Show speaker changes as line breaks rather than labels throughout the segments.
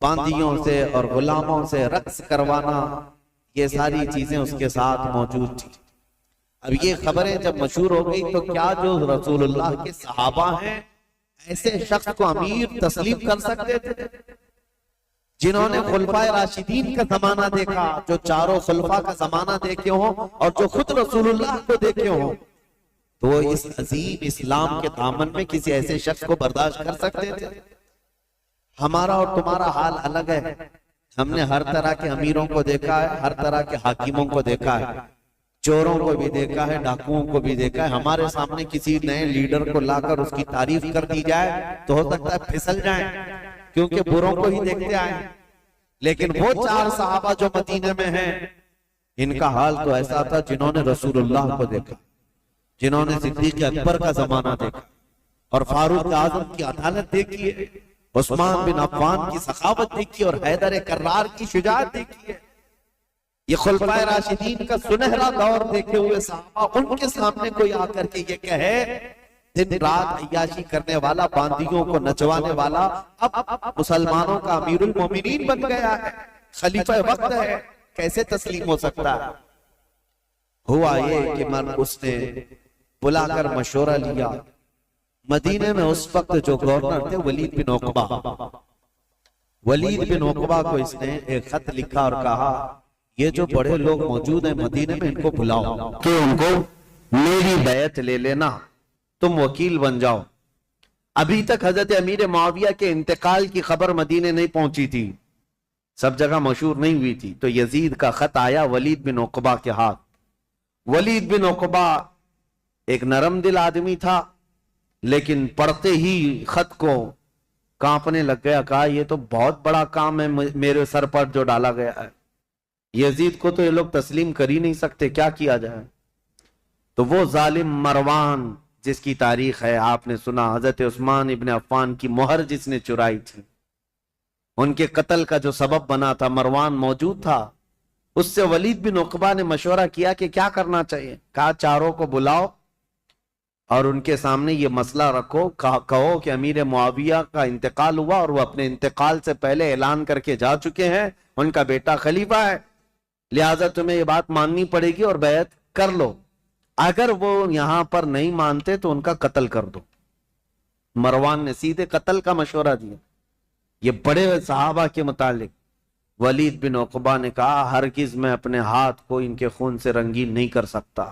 باندیوں سے اور غلاموں سے رقص کروانا، یہ ساری چیزیں اس کے ساتھ موجود تھی۔ اب یہ خبریں جب مشہور ہو گئی تو کیا جو رسول اللہ کے صحابہ ہیں ایسے شخص کو امیر تسلیم کر سکتے تھے جنہوں نے خلفائے راشدین کا زمانہ دیکھا، جو چاروں خلفاء کا زمانہ دیکھے ہوں اور جو خود رسول اللہ کو دیکھے ہوں؟ تو وہ اس عظیم اسلام کے دامن میں کسی ایسے شخص کو برداشت کر سکتے تھے؟ ہمارا اور تمہارا حال الگ ہے۔ ہم نے ہر طرح کے امیروں کو دیکھا ہے، ہر طرح کے حاکموں کو دیکھا ہے، چوروں کو بھی دیکھا ہے، ڈاکوؤں کو بھی دیکھا ہے۔ ہمارے سامنے کسی نئے لیڈر کو لا کر اس کی تعریف کر دی جائے تو ہو سکتا ہے پھسل جائیں، کیونکہ بروں کو ہی دیکھتے آئے ہیں۔ لیکن وہ چار صحابہ جو مدینے میں ہیں، ان کا حال تو ایسا تھا جنہوں نے رسول اللہ کو دیکھا، جنہوں نے صدیق اکبر کا زمانہ دیکھا اور فاروق اعظم کی عدالت دیکھی ہے، عثمان بن عفان کی سخاوت دیکھی اور حیدر کرار کی شجاعت دیکھی ہے۔ یہ خلفائے راشدین کا سنہرا دور دیکھے ہوئے صحابہ، ان کے سامنے کوئی آ کر کے یہ کہے، دن رات عیاشی کرنے والا، باندیوں کو نچوانے والا اب مسلمانوں کا امیر المومنین بن گیا ہے، خلیفہ وقت ہے، کیسے تسلیم ہو سکتا ہے؟ ہوا یہ کہ اس نے بلا کر مشورہ لیا۔ مدینے میں اس وقت جو گورنر تھے ولید بن عقبہ، ولید بن عقبہ کو اس نے ایک خط لکھا اور کہا یہ جو بڑے لوگ موجود ہیں مدینے میں، ان کو بلاؤ کہ ان کو میری بیعت لے لینا، تم وکیل بن جاؤ۔ ابھی تک حضرت امیر معاویہ کے انتقال کی خبر مدینے نہیں پہنچی تھی، سب جگہ مشہور نہیں ہوئی تھی، تو یزید کا خط آیا ولید بن عقبہ کے ہاتھ۔ ولید بن عقبہ ایک نرم دل آدمی تھا، لیکن پڑھتے ہی خط کو کانپنے لگ گیا، کہا یہ تو بہت بڑا کام ہے میرے سر پر جو ڈالا گیا ہے، یزید کو تو یہ لوگ تسلیم کر ہی نہیں سکتے، کیا کیا جائے؟ تو وہ ظالم مروان جس کی تاریخ ہے آپ نے سنا، حضرت عثمان ابن عفان کی مہر جس نے چرائی تھی، ان کے قتل کا جو سبب بنا تھا، مروان موجود تھا۔ اس سے ولید بن عقبہ نے مشورہ کیا کہ کیا کرنا چاہیے، کہا چاروں کو بلاؤ اور ان کے سامنے یہ مسئلہ رکھو، کہو کہ امیر معاویہ کا انتقال ہوا اور وہ اپنے انتقال سے پہلے اعلان کر کے جا چکے ہیں، ان کا بیٹا خلیفہ ہے، لہٰذا تمہیں یہ بات ماننی پڑے گی اور بیعت کر لو، اگر وہ یہاں پر نہیں مانتے تو ان کا قتل کر دو۔ مروان نے سیدھے قتل کا مشورہ دیا۔ یہ بڑے صحابہ کے متعلق ولید بن عقبہ نے کہا ہرگز میں اپنے ہاتھ کو ان کے خون سے رنگین نہیں کر سکتا۔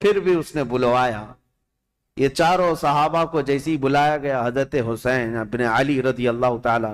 پھر بھی اس نے بلوایا، یہ چاروں صحابہ کو جیسے ہی بلایا گیا، حضرت حسین ابن علی رضی اللہ تعالیٰ